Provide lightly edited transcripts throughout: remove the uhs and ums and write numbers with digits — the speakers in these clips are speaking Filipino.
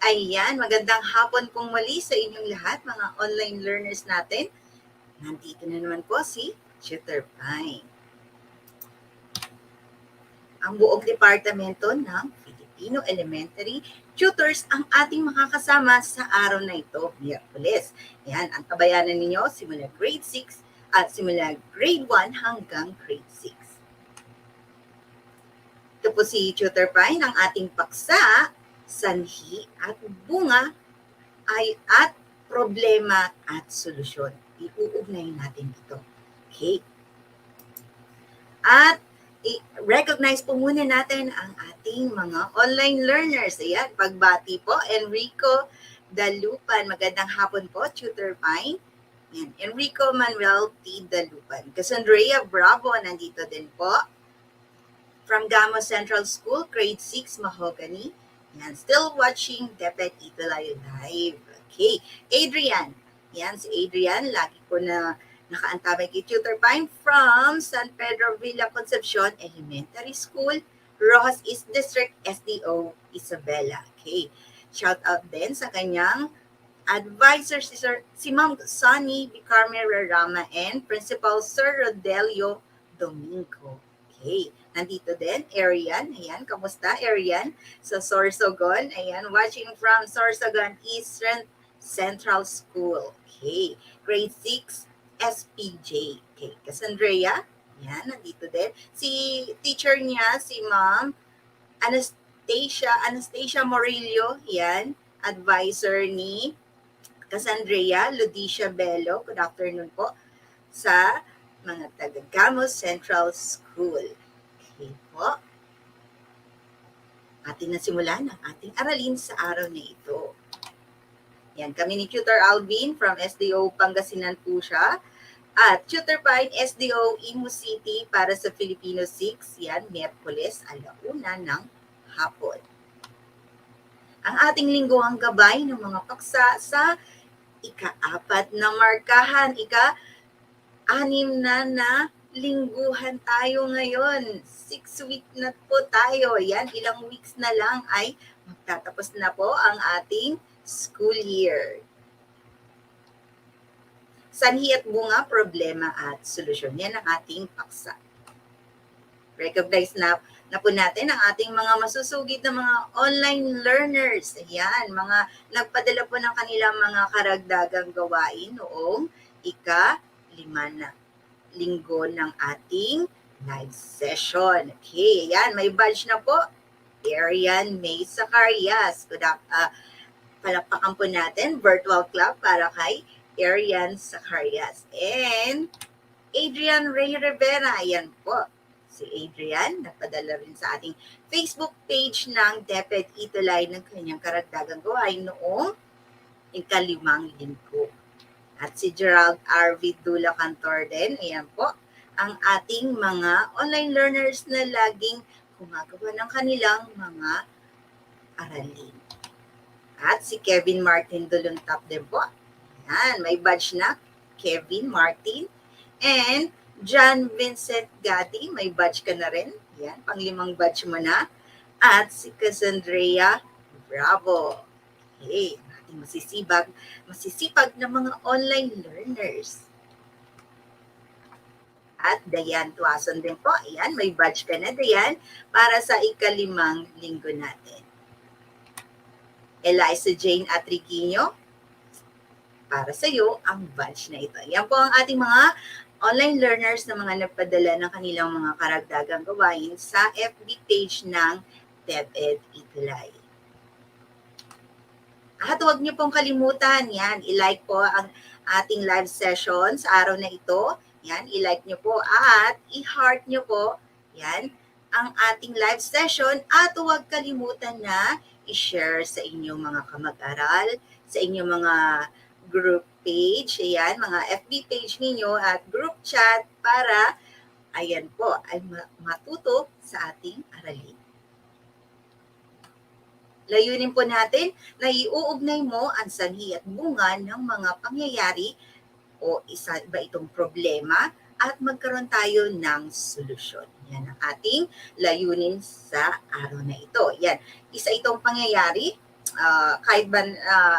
Ayan, magandang hapon pong muli sa inyong lahat, mga online learners natin. Nandito na naman po si Tutor Pine. Ang buong departamento ng Filipino Elementary Tutors ang ating makakasama sa araw na ito, Miyerkules. Yan, ang tabayanan ninyo simula grade 6 at simula grade 1 hanggang grade 6. Ito po si Tutor Pine, ang ating paksa, sanhi at bunga at problema at solusyon. Iuugnayin natin ito. Okay. At i-recognize po muna natin ang ating mga online learners. Ayan, pagbati po, Enrico Dalupan. Magandang hapon po, Tutor Pine. Yan, Enrico Manuel T. Dalupan. Cassandrea Bravo, nandito din po. From Gamo Central School, grade 6, Mahogany. Yan, still watching Depet Itulay Live. Okay, Adrian. Yan, si Adrian, lagi ko na nakaantabay kay Tutor Pine from San Pedro Villa Concepcion Elementary School, Rojas East District, SDO, Isabela. Okay, shout out din sa kanyang advisor, si Ma'am Sonny Bicarme Rarama and Principal Sir Rodelio Domingo. Okay, nandito din, Arian. Ayan, kamusta, Arian? Sa Sorsogon. Ayan, watching from Sorsogon Eastern Central School. Okay, grade 6, SPJ. Okay, Cassandrea. Ayan, nandito din. Si teacher niya, si Ma'am Anastasia Morillo. Ayan, advisor ni Cassandrea Ludicia Bello. Good afternoon po sa mga taga-Gamos Central School. Okay po. Atin na simulan ang ating aralin sa araw na ito. Yan, kami ni Tutor Alvin from SDO Pangasinan po siya. At Tutor Pine, SDO Imo City para sa Filipino 6. Yan, Miyerkules, alauna ng hapon. Ang ating lingguhang gabay ng mga paksa sa ika-4 na markahan, ika-6 na lingguhan tayo ngayon. 6 week na po tayo. Yan, ilang weeks na lang ay magtatapos na po ang ating school year. Sanhi at bunga, problema at solusyon. Yan ang ating paksa. Recognize na po natin ang ating mga masusugid na mga online learners. Ayan, mga nagpadala po ng kanilang mga karagdagang gawain noong ika-5 na linggo ng ating live session. Okay, ayan, may badge na po. Arian May Zacarias. Palakpakan po natin, virtual clap para kay Arian Zacarias. And Adrian Ray Rivera, ayan po. Si Adrian, napadala rin sa ating Facebook page ng Depet Itulay ng kanyang karagdagang gawain noong ika-5 linggo. At si Gerald R. Vidula Cantor din, ayan po, ang ating mga online learners na laging gumagawa ng kanilang mga aralin. At si Kevin Martin Duluntap din po. Ayan, may badge na, Kevin Martin. And John Vincent Gatti, may badge ka na rin. Yan, pang-5 badge mo na. At si Cassandrea Bravo. Okay, ating masisipag na mga online learners. At Dayan Tuason din po. Ayan, may badge ka na, Dayan, para sa ika-5 linggo natin. Eliza Jane Atriquino, para sa iyo ang badge na ito. Yan po ang ating mga online learners na mga nagpadala ng kanilang mga karagdagang gawain sa FB page ng DepEd Itulay. At huwag niyo pong kalimutan, yan, i-like po ang ating live session sa araw na ito. Yan, i-like niyo po at i-heart niyo po, yan, ang ating live session. At huwag kalimutan na i-share sa inyong mga kamag-aral, sa inyong mga group page, ayan, mga FB page ninyo at group chat para, ayan po, ay matuto sa ating aralin. Layunin po natin na iuugnay mo ang sanhi at bunga ng mga pangyayari o isa ba itong problema at magkaroon tayo ng solusyon. Yan ang ating layunin sa araw na ito. Yan, isa itong pangyayari kahit ba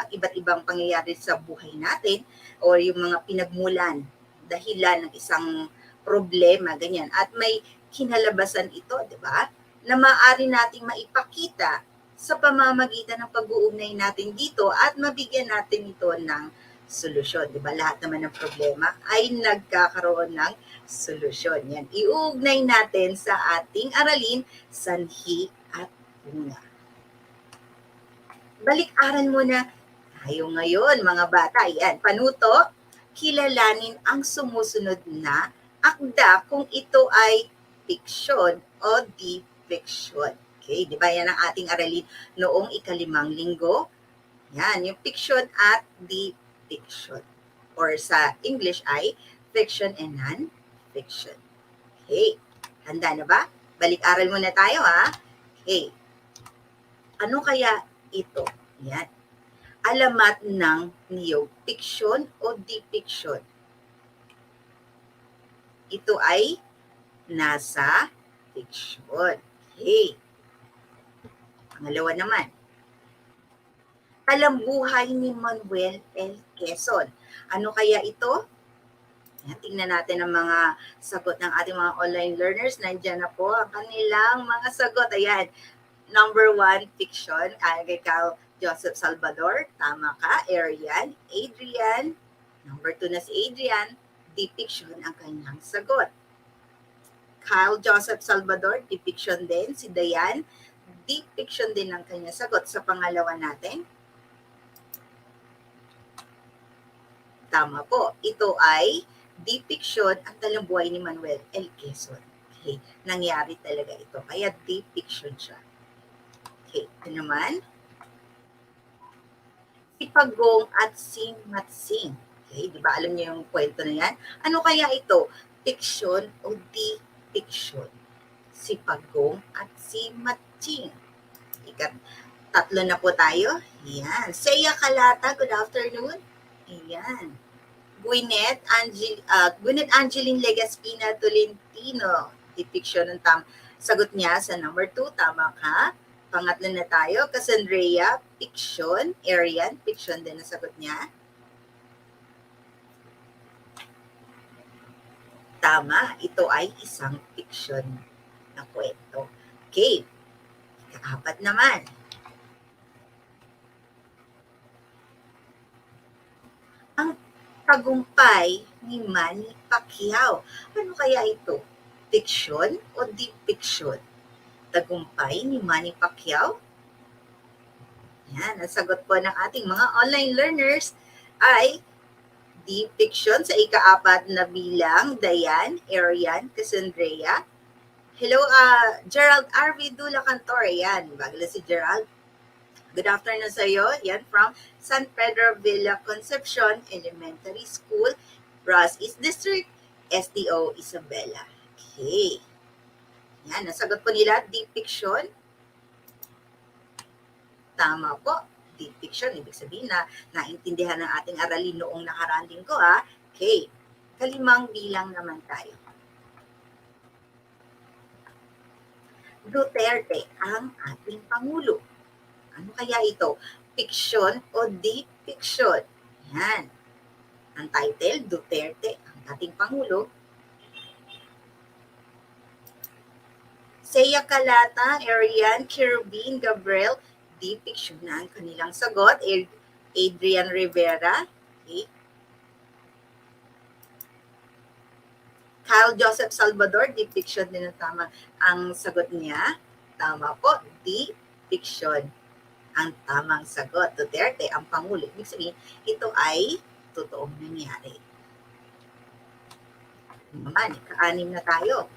iba't ibang pangyayari sa buhay natin or yung mga pinagmulan, dahilan ng isang problema, ganyan. At may kinalabasan ito, di ba? Na maaari nating maipakita sa pamamagitan ng pag-uugnay natin dito at mabigyan natin ito ng solusyon. Di ba? Lahat naman ng problema ay nagkakaroon ng solusyon. Yan. Iuugnay natin sa ating aralin, sanhi at bunga. Balik-aral muna tayo ngayon, mga bata. Yan. Panuto, kilalanin ang sumusunod na akda kung ito ay fiction o di-fiction. Okay, di ba yan ang ating aralin noong ika-5 linggo? Yan, yung fiction at di-fiction. Or sa English ay fiction and non-fiction. Okay, handa na ba? Balik-aral muna tayo ha. Okay, ano kaya ito? Yan. Alamat ng niyog, fiction o di-fiction? Ito ay nasa fiction. Okay. Pangalawa naman. Talambuhay ni Manuel L. Quezon. Ano kaya ito? Yan, tingnan natin ang mga sagot ng ating mga online learners. Nandiyan na po ang kanilang mga sagot. Ayan. Number 1, fiction. Kay Carl Joseph Salvador. Tama ka. Arian. Adrian. Number 2 na si Adrian. Di-fiction ang kanyang sagot. Kyle Joseph Salvador, di-fiction din. Si Dayan, di-fiction din ang kanyang sagot. Sa pangalawa natin, tama po. Ito ay di-fiction ang talambuhay ni Manuel L. Quezon. Okay. Nangyari talaga ito. Kaya di-fiction siya. Okay. Ito naman, si Pagong at si Matsing. Okay. Di ba alam niyo yung kwento na yan? Ano kaya ito? Fiction o di-fiction? Si Pagong at si Matsing. Tatlo na po tayo. Yan. Seya Kalata, good afternoon. Ayan. Gwyneth Angeline Legaspina Tolentino. Di-fiction ang sagot niya sa number 2. Tama ka. Pangatlo na tayo. Cassandrea, fiction. Arian, fiction din ang sagot niya. Tama. Ito ay isang fiction na kwento. Okay. Ikaapat naman. Ang tagumpay ni Manny Pacquiao. Ano kaya ito? Fiction o di-fiction? Tagumpay ni Manny Pacquiao? Yan, ang sagot po ng ating mga online learners ay di-fiction sa ika-4 na bilang. Dayan, Arian, Cassandrea. Hello, Gerald R.V. Dula Cantor. Yan, bagla si Gerald. Good afternoon sa iyo. Yan from San Pedro Villa Concepcion Elementary School, Ross East District, SDO Isabela. Okay. Yan, nasagot po nila, di-fiction. Tama po, di-fiction. Ibig sabihin na naintindihan ng ating aralin noong nakaraang linggo ha. Okay. 5 bilang naman tayo. Duterte ang ating Pangulo. Ano kaya ito? Fiction o di-fiction? Yan. Ang title, Duterte, ang ating Pangulo. Seya Kalata, Arian, Kirubin, Gabriel, di-fiction na ang kanilang sagot. Adrian Rivera. Okay. Kyle Joseph Salvador, di-fiction din ang tama ang sagot niya. Tama po, di-fiction ang tamang sagot. Duterte ang Pangulo. Ibig sabihin, ito ay totoong nangyari. Naman, ika-6 na tayo.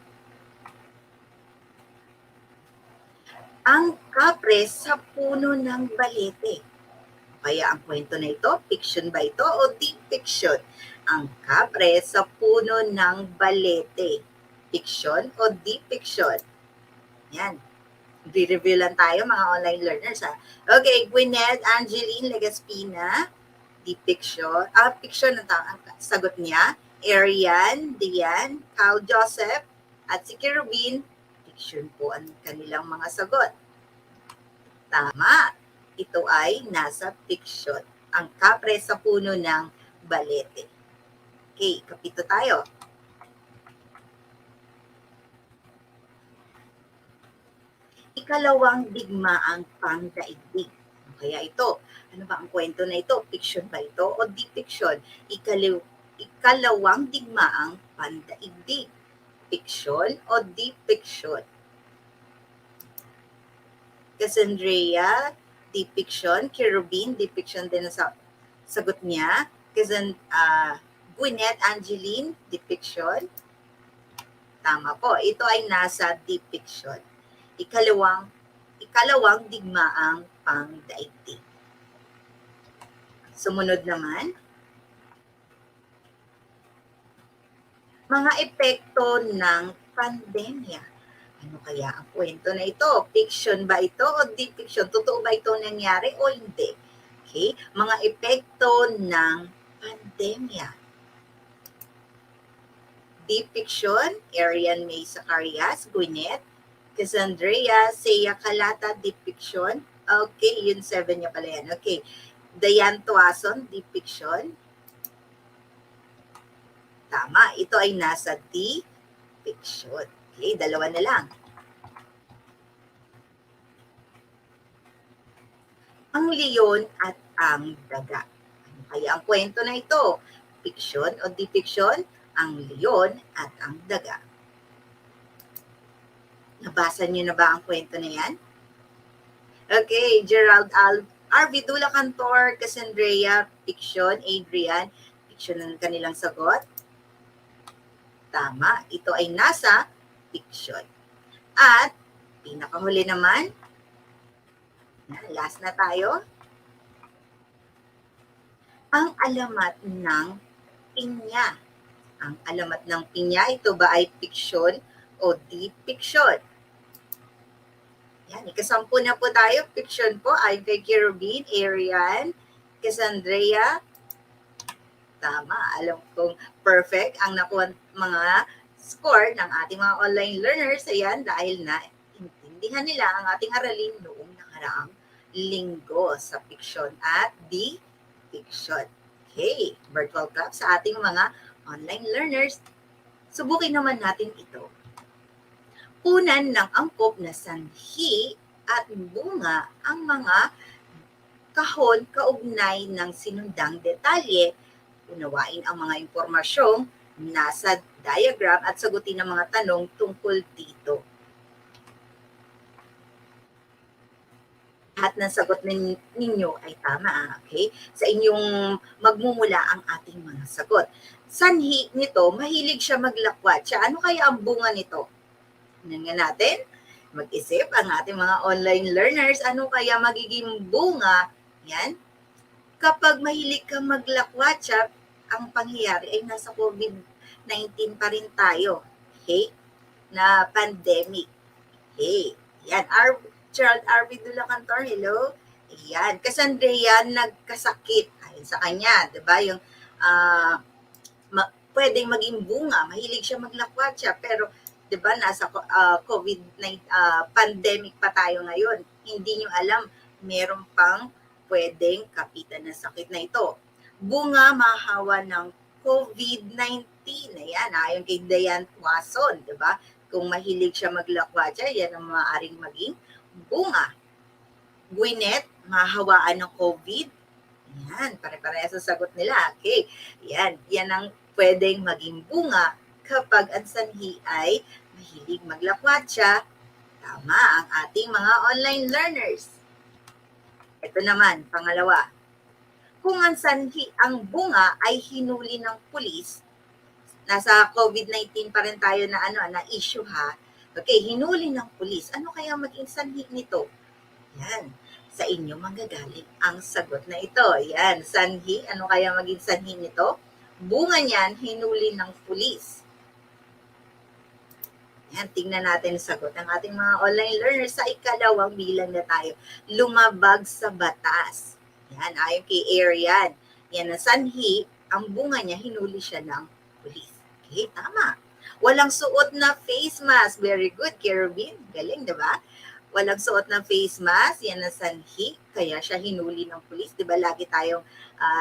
Ang kapre sa puno ng balete. Kaya ang kwento na ito, fiction ba ito o di-fiction? Ang kapre sa puno ng balete. Fiction o di-fiction? Yan. Re-review lang tayo mga online learners ha. Okay, Gwyneth Angeline Legaspina, di-fiction. Fiction ang sagot niya. Arian, Dian, Kyle Joseph, at si Kirubin, fiction po ang kanilang mga sagot. Tama. Ito ay nasa fiction. Ang kapre sa puno ng balete. Okay, kapito tayo. Ikalawang digmaang pangdaigdig. Kaya ito, ano ba ang kwento na ito? Fiction ba ito o di fiction? Ikalawang digmaang pandaigdig. Fiction o di fiction? Cassandrea, di fiction. Cherubin, di fiction din sa sagot niya. Gwyneth Angeline, di fiction. Tama po. Ito ay nasa di fiction. Ikalawang digmaang pangdaigdig. Sumunod naman, mga epekto ng pandemya. Ano kaya ang kwento na ito? Fiction ba ito o di fiction? Totoo ba ito nangyari o hindi? Okay? Mga epekto ng pandemya. Di fiction, Arian May Zacarias, Gwyneth, Cassandrea, Seiya Calata, di fiction. Okay, yun 7 niya pala yan. Okay. Dayan Tuason, di fiction. Tama, ito ay nasa di fiction. Okay, dalawa na lang. Ang leon at ang daga. Ano kaya ang kwento na ito? Fiction o di fiction? Ang leon at ang daga. Nabasa niyo na ba ang kwento na yan? Okay, Gerald Arvidula Cantor, Cassandrea, fiction, Adrian, fiction ang kanilang sagot. Tama, ito ay nasa fiction. At pinakahuli naman, last na tayo, ang alamat ng pinya. Ang alamat ng pinya, ito ba ay fiction o di fiction? Yan, ikasampu na po tayo. Fiction po ay kay Cherubin, Arian, Cassandrea. Tama, alam kong perfect ang nakuha mga score ng ating mga online learners. Ayan, dahil na intindihan nila ang ating aralin noong nakaraang linggo sa fiction at di fiction. Okay, virtual clap sa ating mga online learners. Subukin naman natin ito. Punan ng angkop na sanhi at bunga ang mga kahon kaugnay ng sinundang detalye. Unawain ang mga impormasyong nasa diagram at sagutin ang mga tanong tungkol dito. Lahat ng sagot ninyo ay tama, okay? Sa inyong magmumula ang ating mga sagot. Sanhi nito, mahilig siya maglakwatsa. Ano kaya ang bunga nito? Tingnan nga natin. Mag-isip ang ating mga online learners. Ano kaya magiging bunga? Yan. Kapag mahilig ka maglakwatsa, ang pangyayari ay nasa COVID-19 pa rin tayo. Okay? Na pandemic. Okay. Yan. Gerald Arvidula Cantor, hello. Ayan. Cassandrea nagkasakit. Ayon sa kanya, di ba? Yung pwedeng maging bunga. Mahilig siya maglakwatsa. Pero, di ba, nasa COVID-19 pandemic pa tayo ngayon. Hindi nyo alam, meron pang pwedeng kapitan ng sakit na ito. Bunga mahawa ng COVID-19. Ayan, ayon kay Dayan Tuason, di ba? Kung mahilig siya maglakwatsa, yan ang maaaring maging bunga. Gwyneth, mahawaan ng COVID. Yan, pare-pareha sa sagot nila. Okay, yan ang pwedeng maging bunga kapag ang sanhi ay mahilig maglakwatsa. Tama ang ating mga online learners. Ito naman, pangalawa. Kung ang sanhi, ang bunga ay hinuli ng pulis, nasa COVID-19 pa rin tayo na issue ha. Okay, hinuli ng pulis. Ano kaya maging sanhi nito? Yan, sa inyo manggagaling ang sagot na ito. Yan, sanhi. Ano kaya maging sanhi nito? Bunga niyan, hinuli ng pulis. Yan, tingnan natin ang sagot ng ating mga online learners sa ikalawang bilang na tayo. Lumabag sa batas. Yan, ayon kay Arian. Yan ang sanhi, ang bunga niya, hinuli siya ng pulis. Okay, tama. Walang suot na face mask. Very good, Cherubin. Galing, di ba? walang suot ng face mask, yan ang sanhi, kaya siya hinuli ng pulis. Di ba lagi tayong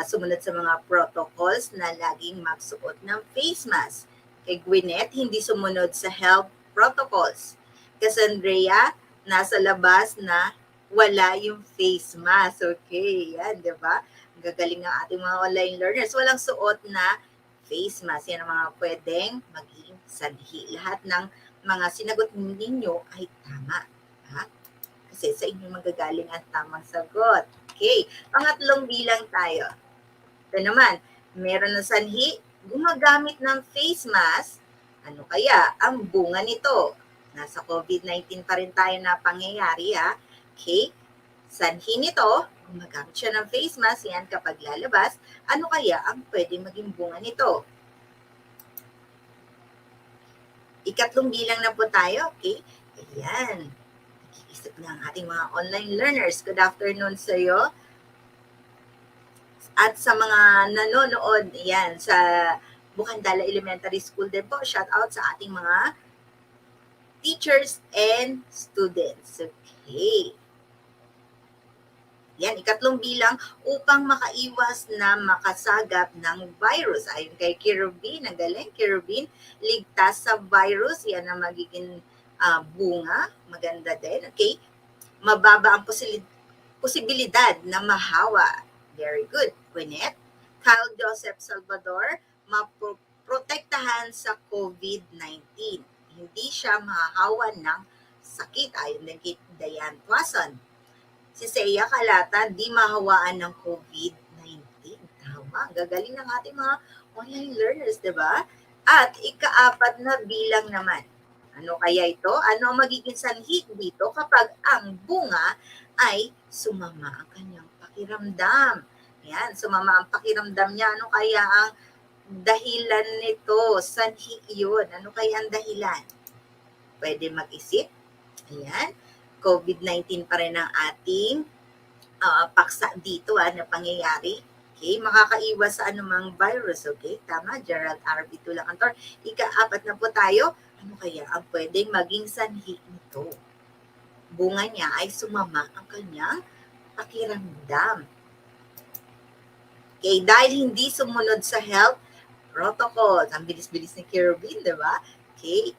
sumunod sa mga protocols na laging magsuot ng face mask. Kay Gwyneth, hindi sumunod sa health protocols. Cassandrea, nasa labas na wala yung face mask. Okay, yan, di ba? Gagaling ng ating mga online learners. Walang suot na face mask. Yan ang mga pwedeng maging sanhi. Lahat ng mga sinagot ninyo ay tama. Ha? Kasi sa inyo magagaling ang tamang sagot. Okay, pangatlong bilang tayo. Ito naman, meron ng sanhi, gumagamit ng face mask. Ano kaya ang bunga nito? Nasa COVID-19 pa rin tayo na pangyayari ha. Okay, sanhi nito, gumagamit siya ng face mask yan kapag lalabas. Ano kaya ang pwede maging bunga nito? Ikatlong bilang na po tayo, okay? Ayan. Nag-iisip na ang ating mga online learners. Good afternoon sa iyo. At sa mga nanonood, yan, sa Bukandala Elementary School din po, shout out sa ating mga teachers and students. Okay. Yan, ikatlong bilang upang makaiwas na makasagap ng virus. Ayon kay Kirubin, ang galing, Kirubin, ligtas sa virus, yan ang magiging bunga. Maganda din, okay? Mababa ang posibilidad na mahawa. Very good, Gwyneth. Kyle Joseph Salvador, maprotektahan sa COVID-19. Hindi siya mahahawa ng sakit. Ayon din kay Diane Tuason. Si Seiya Kalata, di mahawaan ng COVID-19. Tama, gagaling ng ating mga online learners, di ba? At ikaapat na bilang naman. Ano kaya ito? Ano ang magiging sanhi dito kapag ang bunga ay sumama ang kanyang pakiramdam? Yan, sumama ang pakiramdam niya. Ano kaya ang dahilan nito? Sanhi yun. Ano kaya ang dahilan? Pwede mag-isip. Ayan. COVID-19 pa rin ang ating paksa dito na pangyayari. Okay, makakaiwas sa anumang virus. Okay, tama, Gerald R. Bitulacantor. Ika-apat na po tayo. Ano kaya ang pwedeng maging sanhi nito? Bunga niya ay sumama ang kanyang pakiramdam. Okay, dahil hindi sumunod sa health protocols. Ang bilis-bilis ni Kirubin, di ba? Okay,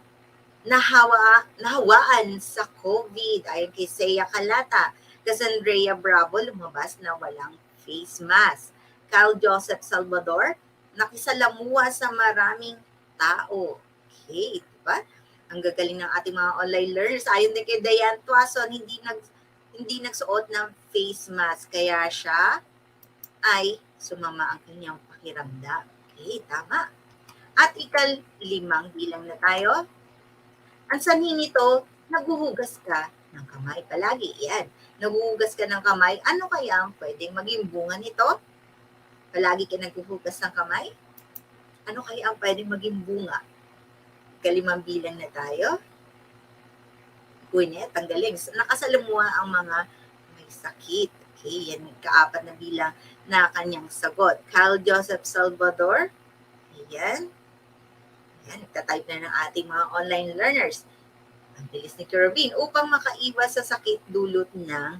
nahawaan sa COVID. Ayon kay Seiya Kalata, Cassandrea Bravo lumabas na walang face mask. Kyle Joseph Salvador, nakisalamuha sa maraming tao. Okay, diba? Ang gagaling ng ating mga online learners. Ayon din kay Diane Tuason, hindi nagsuot ng face mask. Kaya siya ay sumama ang kanyang pakiramdam. Okay, tama. At ikalimang bilang na tayo. Ang sanhi nito, naghuhugas ka ng kamay palagi. Yan. Naghuhugas ka ng kamay. Ano kaya ang pwedeng maging bunga nito? Palagi ka naghuhugas ng kamay? Ano kaya ang pwedeng maging bunga? Kalimang bilang na tayo. Gwyneth, ang galing. Nakasalamuha ang mga may sakit. Okay, yan kaapat na bilang na kanyang sagot. Kyle Joseph Salvador. Ayan. Yan, nagtatype na ng ating mga online learners. Ang bilis ni Kirubin upang makaiwas sa sakit dulot ng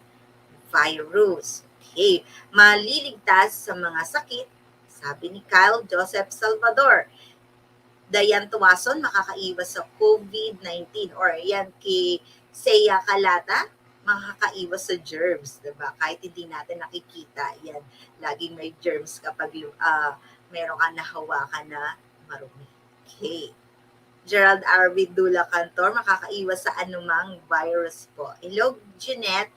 virus. Okay, maliligtas sa mga sakit, sabi ni Kyle Joseph Salvador. Diane Tuason, makakaiwas sa COVID-19. Or yan kay Seiya Kalata, makakaiwas sa germs. Diba? Kahit hindi natin nakikita, yan. Laging may germs kapag meron ka nahawakan na marumi. Okay. Gerald R. Bitulacantor, makakaiwas sa anumang virus po. Hello, Jeanette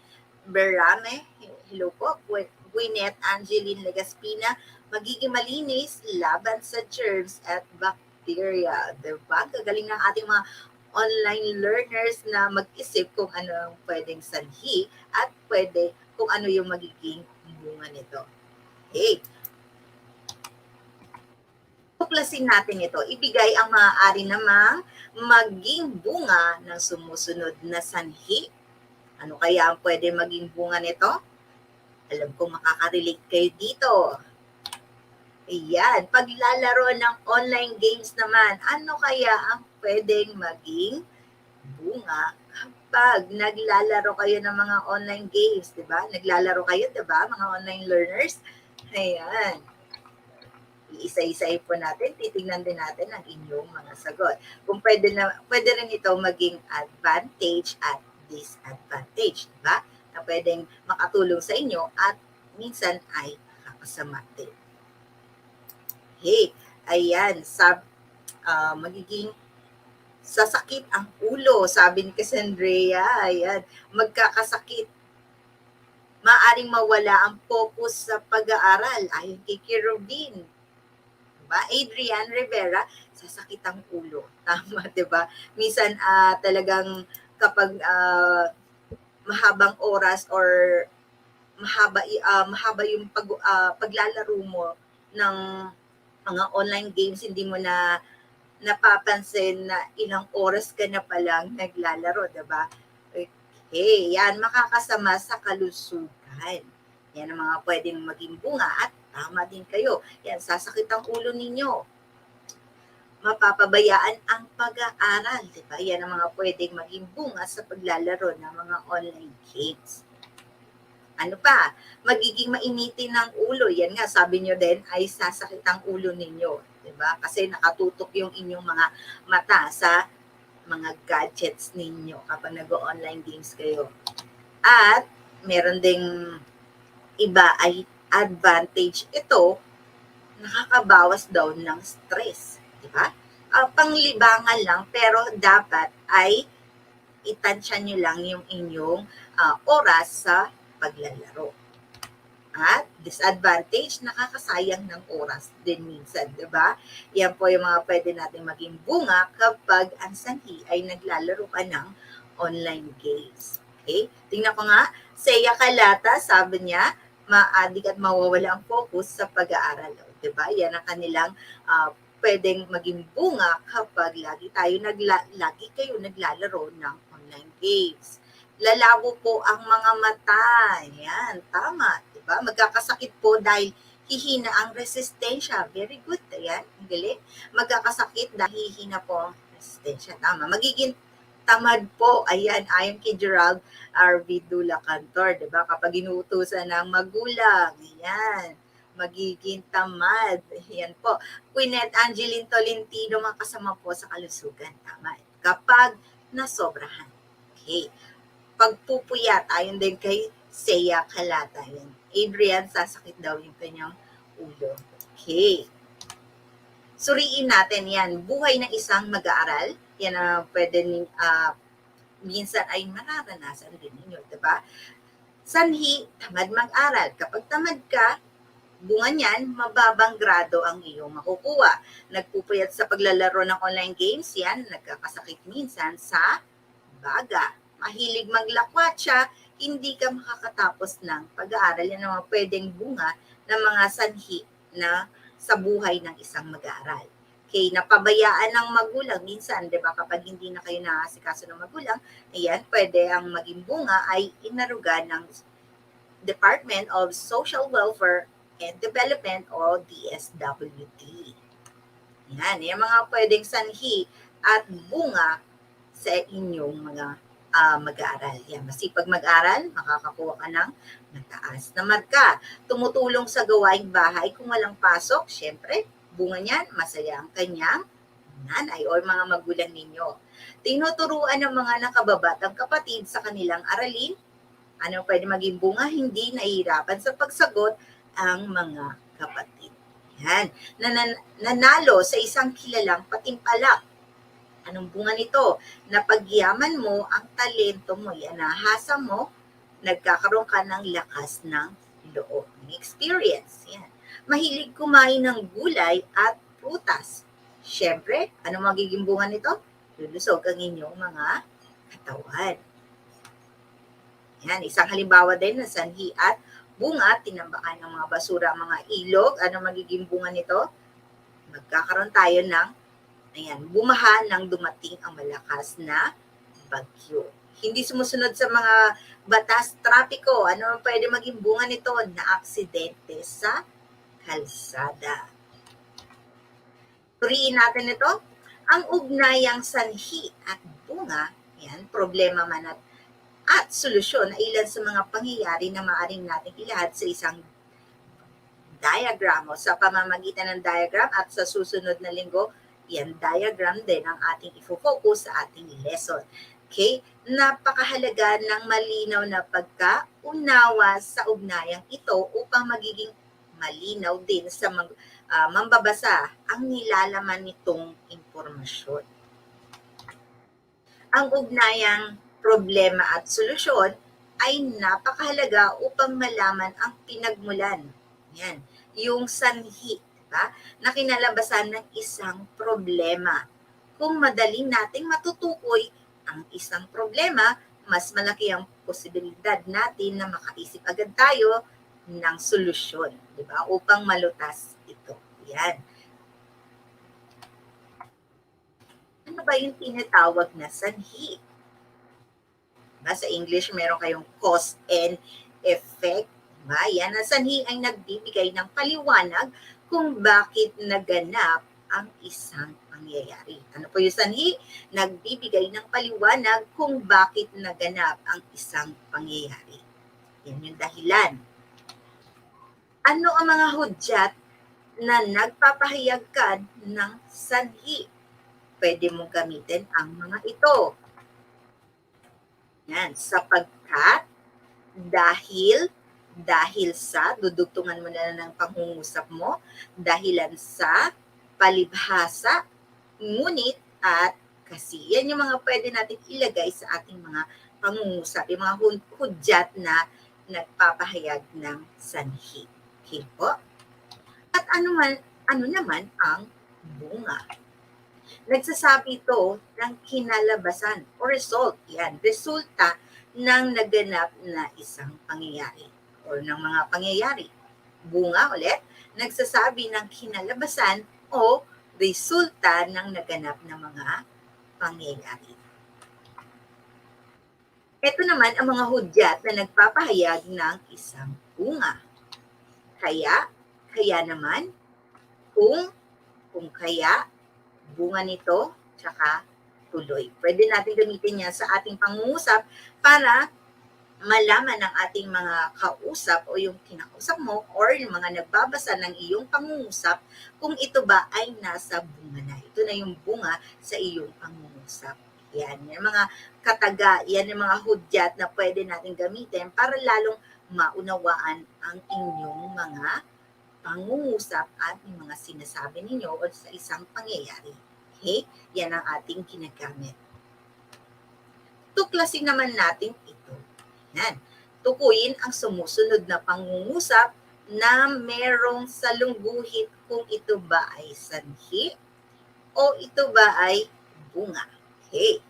Berame. Hello po. Gwyneth Angeline Legaspina, magiging malinis laban sa germs at bacteria. Diba? Gagaling ng ating mga online learners na mag-isip kung ano ang pwedeng sanhi at pwede kung ano yung magiging bunga nito. Okay. Tuklasin natin ito. Ibigay ang maaari namang maging bunga ng sumusunod na sanhi. Ano kaya ang pwede maging bunga nito? Alam kong makaka-relate kayo dito. Ayan, paglalaro ng online games naman, ano kaya ang pwedeng maging bunga kapag naglalaro kayo ng mga online games, di ba? Naglalaro kayo, di ba, mga online learners? Ayan. Iisa-isahin po natin, titingnan din natin ang inyong mga sagot. Kung pwede rin ito maging advantage at disadvantage, di ba? Na pwedeng makatulong sa inyo at minsan ay kakasama din. Okay, ayan, magiging sasakit ang ulo, sabi ni Cassandrea. Ayan, magkakasakit. Maaring mawala ang focus sa pag-aaral. Ayon kay Kirobin. Diba? Adrian Rivera, sasakit ang ulo. Tama, diba? Minsan talagang kapag mahabang oras or mahaba yung paglalaro mo ng mga online games, hindi mo na napapansin na ilang oras ka na palang naglalaro, diba? Okay, yan, makakasama sa kalusugan. Yan ang mga pwedeng maging bunga at tama din kayo. Yan, sasakit ang ulo ninyo. Mapapabayaan ang pag-aaral, diba? Yan ang mga pwedeng maging bunga sa paglalaro ng mga online games. Ano pa? Magiging mainitin ng ulo. Yan nga, sabi nyo din, ay sasakit ang ulo ninyo. Diba? Kasi nakatutok yung inyong mga mata sa mga gadgets ninyo kapag nag-online games kayo. At meron ding iba ay advantage ito, nakakabawas daw ng stress. Diba? Panglibangan lang, pero dapat ay itansya nyo lang yung inyong oras sa paglalaro. At disadvantage, nakakasayang ng oras din minsan, di ba? Yan po yung mga pwede natin maging bunga kapag ang sanhi ay naglalaro ka ng online games. Okay? Tingnan ko nga, Seya Kalata, sabi niya, maadik at mawawala ang focus sa pag-aaral. Di ba? Yan ang kanilang pwedeng maging bunga kapag lagi kayo naglalaro ng online games. Lalabo po ang mga mata. Yan, tama. Diba? Magkakasakit po dahil hihina ang resistensya. Very good. Ayan, ang galing. Magkakasakit dahil hihina po ang resistensya. Tama. Magiging tamad po. Ayan, ayon kay Gerald R. Vidula Cantor. Diba? Kapag inuutusan ng magulang. Ayan, magiging tamad. Ayan po. Quinette Angeline Tolentino, mga kasama po sa kalusugan. Tama. Kapag nasobrahan. Okay. Pagpupuyat, ayon din kay Seya Kalata. Yan. Adrian, sasakit daw yung kanyang ulo. Okay. Suriin natin yan. Buhay ng isang mag-aaral. Yan ang pwede minsan ay mararanasan din ninyo. Diba? Sanhi, tamad mag-aral. Kapag tamad ka, bunga niyan, mababang grado ang iyong makukuha. Nagpupuyat sa paglalaro ng online games, yan, nagkakasakit minsan sa baga. Mahilig maglakwatsa, hindi ka makakatapos ng pag-aaral. Yan ang mga pwedeng bunga ng mga sanhi na sa buhay ng isang mag-aaral. Okay, napabayaan ng magulang minsan, di ba, kapag hindi na kayo naasikaso ng magulang, ayan, pwede ang maging bunga ay inaruga ng Department of Social Welfare and Development o DSWD. Yan, yung mga pwedeng sanhi at bunga sa inyong mga mag-aaral. Yan, masipag mag-aral, makakakuha ka ng mataas na marka. Tumutulong sa gawaing bahay kung walang pasok, syempre, bunga niyan, masaya ang kanyang nanay o mga magulang ninyo. Tinuturuan ng mga nakababatang kapatid sa kanilang aralin. Ano pwede maging bunga? Hindi nahihirapan sa pagsagot ang mga kapatid. Yan. Nanalo sa isang kilalang patimpalak. Anong bunga nito? Napagyaman mo ang talento mo, yan, nahasa mo, nagkakaroon ka ng lakas ng loob, ng experience. Yan. Mahilig kumain ng gulay at prutas. Siyempre, ano magiging bunga nito? Lulusog ang inyong mga katawan. Yan, isang halimbawa din na sanhi at bunga, tinambakan ng mga basura, mga ilog. Ano magiging bunga nito? Magkakaroon tayo ng bumaha nang dumating ang malakas na bagyo. Hindi sumusunod sa mga batas trapiko. Ano ang pwede maging bunga nito? Na aksidente sa kalsada. Suriin natin ito. Ang ugnayang sanhi at bunga, Yan, problema man at solusyon ay ilan sa mga pangyayari na maaaring nating ilahad sa isang diagram o sa pamamagitan ng diagram at sa susunod na linggo, yan diagram din ang ating ifo-focus sa ating lesson. Okay? Napakahalaga ng malinaw na pagkaunawa sa ugnayang ito upang magiging malinaw din sa mambabasa ang nilalaman nitong impormasyon. Ang ugnayang problema at solusyon ay napakahalaga upang malaman ang pinagmulan. Yan, yung sanhi, diba? Na kinalabasan ng isang problema. Kung madaling nating matutukoy ang isang problema, mas malaki ang posibilidad natin na makaisip agad tayo ng solusyon, diba? Upang malutas ito. Yan. Ano ba yung tinatawag na sanhi? Diba? Sa English, meron kayong cause and effect. Diba? Yan, ang sanhi ay nagbibigay ng paliwanag kung bakit naganap ang isang pangyayari. Ano po yung sanhi? Nagbibigay ng paliwanag kung bakit naganap ang isang pangyayari. Yan yung dahilan. Ano ang mga hudyat na nagpapahayag ng sanhi? Pwede mong gamitin ang mga ito. Yan, sapagkat, dahil sa, dudugtungan mo na ng pangungusap mo, dahilan sa, palibhasa, ngunit, at kasi. Yan yung mga pwede natin ilagay sa ating mga pangungusap, yung mga hudyat na nagpapahayag ng sanhi. Okay po? At ano naman ang bunga? Nagsasabi ito ng kinalabasan o result. Yan, resulta ng naganap na isang pangyayari o ng mga pangyayari. Bunga ulit, nagsasabi ng kinalabasan o resulta ng naganap na mga pangyayari. Ito naman ang mga hudyat na nagpapahayag ng isang bunga. Kaya naman, kung kaya, bunga nito, tsaka tuloy. Pwede natin gamitin yan sa ating pangungusap para malaman ng ating mga kausap o yung kinakausap mo or yung mga nagbabasa ng iyong pangungusap kung ito ba ay nasa bunga na. Ito na yung bunga sa iyong pangungusap. Yan, yung mga kataga, yan yung mga hudyat na pwede natin gamitin para lalong maunawaan ang inyong mga pangungusap at yung mga sinasabi ninyo o sa isang pangyayari. Okay? Yan ang ating ginagamit. Tuklasin naman natin ito. Yan. Tukuyin ang sumusunod na pangungusap na merong salungguhit kung ito ba ay sanhi o ito ba ay bunga. Okay.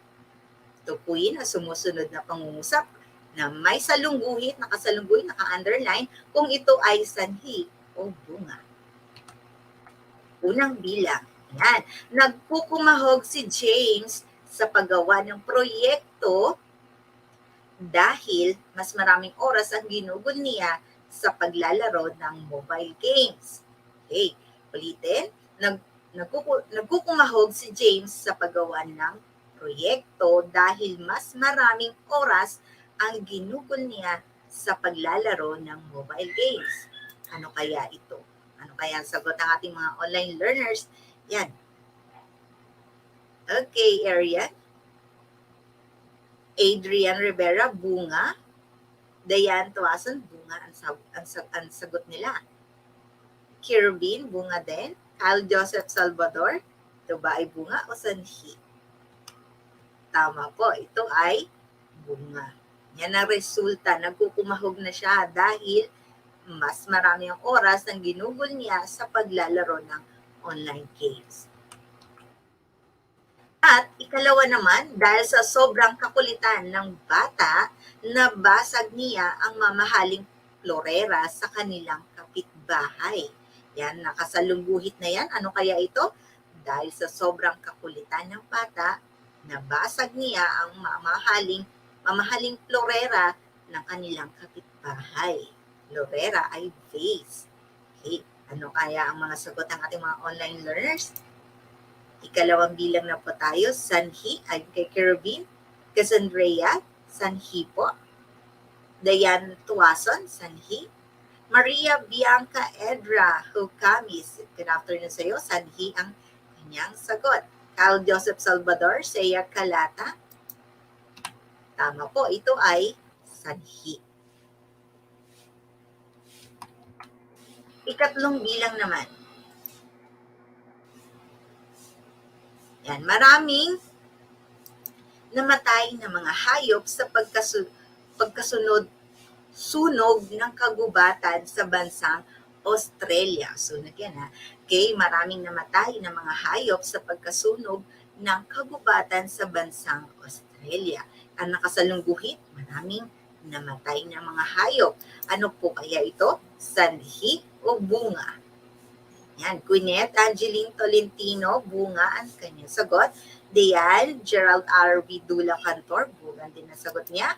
Tukuyin ang sumusunod na pangungusap na may salungguhit, nakasalungguhit, naka-underline kung ito ay sanhi o bunga. Unang bilang. Yan. Nagkukumahog si James sa paggawa ng proyekto dahil mas maraming oras ang ginugol niya sa paglalaro ng mobile games. Okay, ulitin. Nagkukumahog si James sa paggawa ng proyekto dahil mas maraming oras ang ginugol niya sa paglalaro ng mobile games. Ano kaya ito? Ano kaya ang sagot ng ating mga online learners? Yan. Okay, Arian. Adrian Rivera, bunga. Dayan Tuason, bunga ang sagot nila. Kirvin, bunga din. Kyle Joseph Salvador, ito ba ay bunga o sanhi? Tama po, ito ay bunga. Yan ang resulta. Nagkukumahog na siya dahil mas marami ang oras ang ginugol niya sa paglalaro ng online games. At ikalawa naman, dahil sa sobrang kakulitan ng bata, nabasag niya ang mamahaling florera sa kanilang kapitbahay. Yan, nakasalungguhit na yan. Ano kaya ito? Dahil sa sobrang kakulitan ng bata, nabasag niya ang mamahaling florera ng kanilang kapitbahay. Florera ay vase. Okay, ano kaya ang mga sagot ng ating mga online learners? Ikalawang bilang na po tayo, sanhi ay kay Kerubin. Cassandrea, sanhi po. Dayan Tuason, sanhi. Maria Bianca Edra Hucamis, good afternoon sa iyo. Sanhi ang kanyang sagot. Carl Joseph Salvador, Seya Calata. Tama po, ito ay sanhi. Ikatlong bilang naman. Yan, maraming namatay na mga hayop sa sunog ng kagubatan sa bansang Australia. Sunog yan ha. Okay, maraming namatay na mga hayop sa pagkasunog ng kagubatan sa bansang Australia. Ang nakasalungguhit, maraming namatay na mga hayop. Ano po kaya ito? Sanhi o bunga? Yan, Gwyneth Angeline Tolentino, bunga ang kanyang sagot. Diane Gerald R. Vidula Cantor, bunga din ang sagot niya.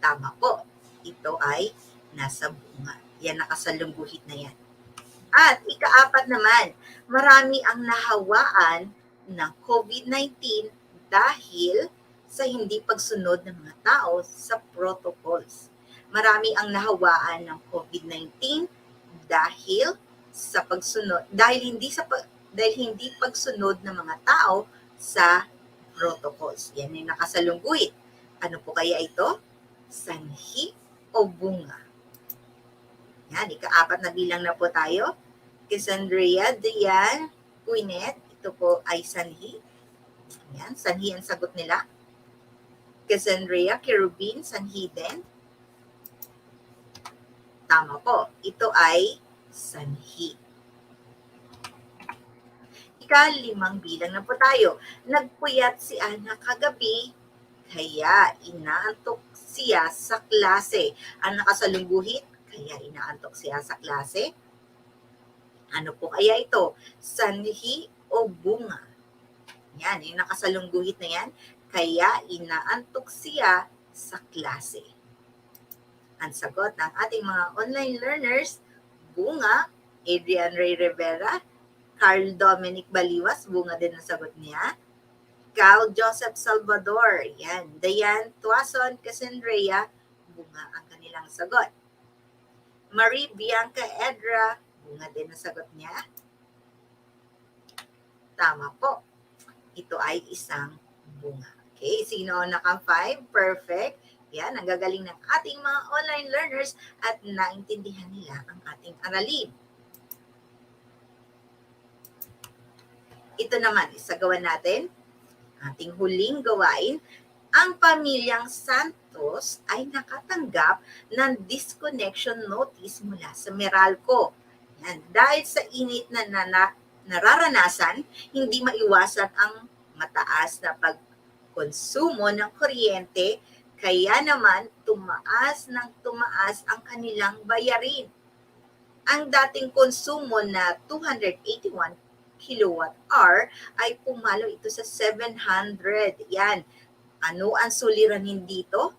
Tama po, ito ay nasa bunga. Yan, nakasalungguhit na yan. At ikaapat naman, marami ang nahawaan ng COVID-19 dahil sa hindi pagsunod ng mga tao sa protocols. Marami ang nahawaan ng COVID-19 dahil hindi pagsunod ng mga tao sa protocols. Yan ay nakasalungguhit. Ano po kaya ito? Sanhi o bunga? Yan, ikaapat na bilang na po tayo. Cassandrea, Diane, Gwyneth, ito po ay sanhi. Yan, sanhi ang sagot nila. Cassandrea, Kerubin, sanhi din. Tama po, ito ay sanhi. Ika-limang bilang na po tayo. Nagpuyat si Ana kagabi, kaya inaantok siya sa klase. Ang nakasalungguhit, kaya inaantok siya sa klase. Ano po kaya ito? Sanhi o bunga? Yan, yung nakasalungguhit na yan, kaya inaantok siya sa klase. Ang sagot ng ating mga online learners, bunga. Adrian Ray Rivera, Carl Dominic Baliwas, bunga din ang sagot niya. Carl Joseph Salvador, yan. Diane Tuason, Cassandrea, bunga ang kanilang sagot. Marie Bianca Edra, bunga din ang sagot niya. Tama po. Ito ay isang bunga. Okay, sino ang naka-5? Perfect. Yan, ang gagaling ng ating mga online learners at naintindihan nila ang ating aralin. Ito naman, isagawa natin ating huling gawain. Ang pamilyang Santos ay nakatanggap ng disconnection notice mula sa Meralco. Yan. Dahil sa init na nararanasan, hindi maiwasan ang mataas na pagkonsumo ng kuryente, kaya naman tumaas ang kanilang bayarin. Ang dating konsumo na 281 kilowatt-hour ay pumalo ito sa 700. Yan. Ano ang suliranin dito?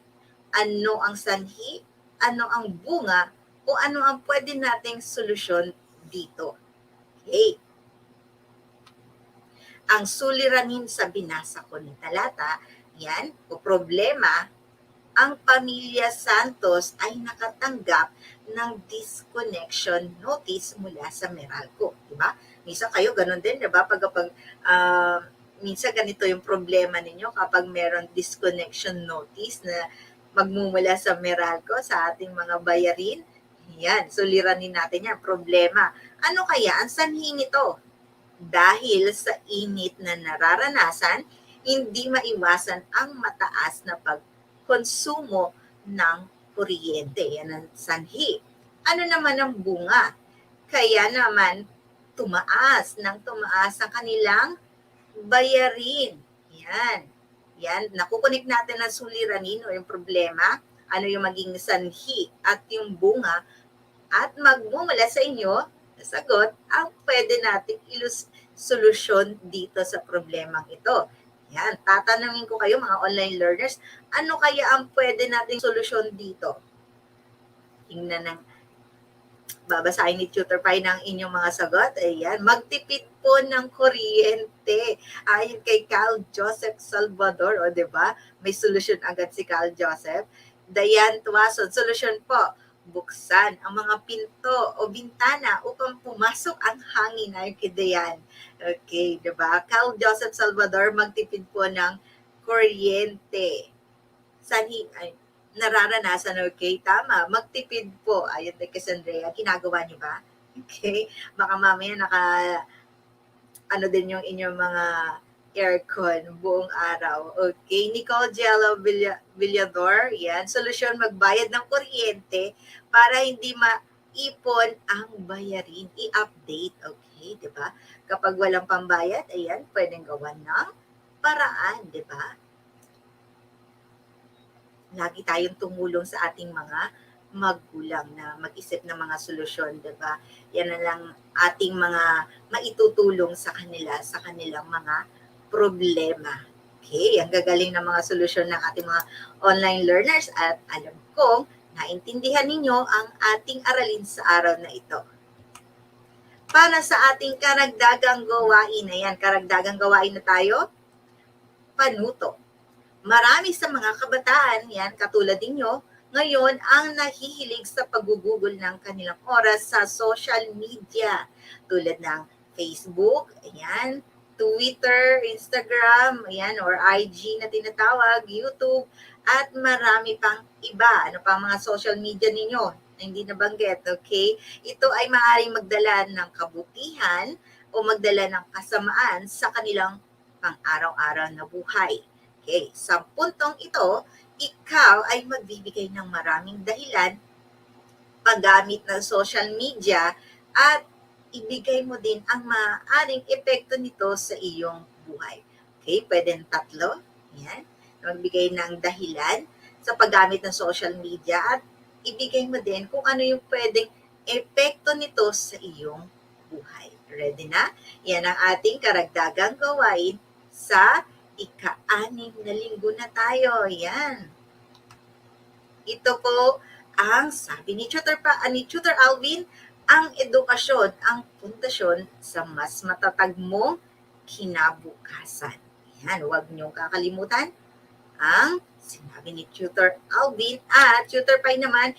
Ano ang sanhi? Ano ang bunga? O ano ang pwede nating solusyon dito? Okay. Ang suliranin sa binasa ko ng talata, yan, o problema, ang pamilya Santos ay nakatanggap ng disconnection notice mula sa Meralco. Diba? Minsan kayo ganun din, diba? Minsan ganito yung problema ninyo kapag meron disconnection notice na magmumula sa Meralco sa ating mga bayarin. Yan, suliranin natin yan, problema. Ano kaya ang sanhi nito? Dahil sa init na nararanasan, hindi maiwasan ang mataas na pagkonsumo ng kuryente. Yan ang sanhi. Ano naman ang bunga? Kaya naman tumaas ang kanilang bayarin. Yan. Yan. Nakukunik natin ang suliranin o yung problema, ano yung maging sanhi at yung bunga, at magmumula sa inyo, sagot, ang pwede nating solusyon dito sa problemang ito. Yan. Tatanungin ko kayo mga online learners, ano kaya ang pwede nating solusyon dito? Tingnan ng babasahin ni Tutor Pai ng inyong mga sagot. Ayan, magtipid po ng kuryente. Ayon kay Cal Joseph Salvador, o di ba? May solusyon agad si Cal Joseph. Dayan Tuason, solusyon po, buksan ang mga pinto o bintana upang pumasok ang hangin. Ayon kay Dayan. Okay, di ba? Cal Joseph Salvador, magtipid po ng kuryente. Ay, nararanasan, okay? Tama, magtipid po. Ayun kay Cassandrea, ginagawa niyo ba? Okay? Baka mamaya ano din yung inyong mga aircon buong araw. Okay, Nicole Jello Villador, yan. Solusyon, magbayad ng kuryente para hindi maipon ang bayarin. I-update, okay, di ba? Kapag walang pambayad, ayan, pwedeng gawan ng paraan, di ba? Lagi tayong tumulong sa ating mga magulang na mag-isip ng mga solusyon, di ba? Yan na lang ating mga maitutulong sa kanila, sa kanilang mga problema. Okay, ang gagaling ng mga solusyon ng ating mga online learners at alam kong naintindihan ninyo ang ating aralin sa araw na ito. Para sa ating karagdagang gawain, ayan, karagdagang gawain na tayo, panuto. Marami sa mga kabataan, yan, katulad ninyo, ngayon ang nahihilig sa paggugugol ng kanilang oras sa social media tulad ng Facebook, ayan, Twitter, Instagram, ayan, or IG na tinatawag, YouTube, at marami pang iba. Ano pa mga social media ninyo na hindi nabanggit, okay? Ito ay maaaring magdala ng kabutihan o magdala ng kasamaan sa kanilang pang-araw-araw na buhay. Okay, sa puntong ito, ikaw ay magbibigay ng maraming dahilan paggamit ng social media at ibigay mo din ang maaaring epekto nito sa iyong buhay. Okay, pwedeng tatlo. Yan. Magbigay ng dahilan sa paggamit ng social media at ibigay mo din kung ano yung pwedeng epekto nito sa iyong buhay. Ready na? Yan ang ating karagdagang gawain sa ika-6 na linggo na tayo. Yan. Ito po ang sabi ni Tutor Alvin, ang edukasyon, ang pundasyon sa mas matatag mong kinabukasan. Yan, huwag niyong kakalimutan ang sinabi ni Tutor Alvin at Tutor Pai naman,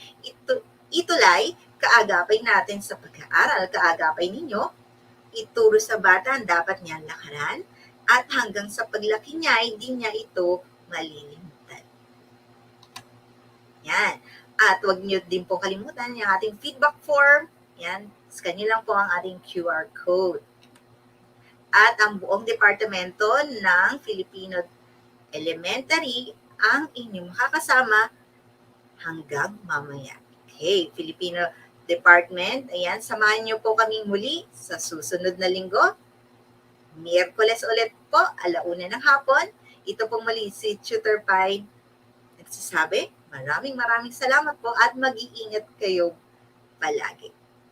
itulay kaagapay natin sa pag-aaral, kaagapay ninyo, ituro sa bata ang dapat niyang lakaran, at hanggang sa paglaki niya, hindi niya ito malilimutan. Yan. At huwag niyo din po kalimutan yung ating feedback form. Yan. Scan niyo lang po ang ating QR code. At ang buong departamento ng Filipino Elementary ang inyong makakasama hanggang mamaya. Okay, Filipino Department. Ayan, samahan niyo po kaming muli sa susunod na linggo. Miyerkules ulit po, 1:00 ng hapon. Ito po muli si Tutor Pai nagsasabi, maraming salamat po at mag-iingat kayo palagi.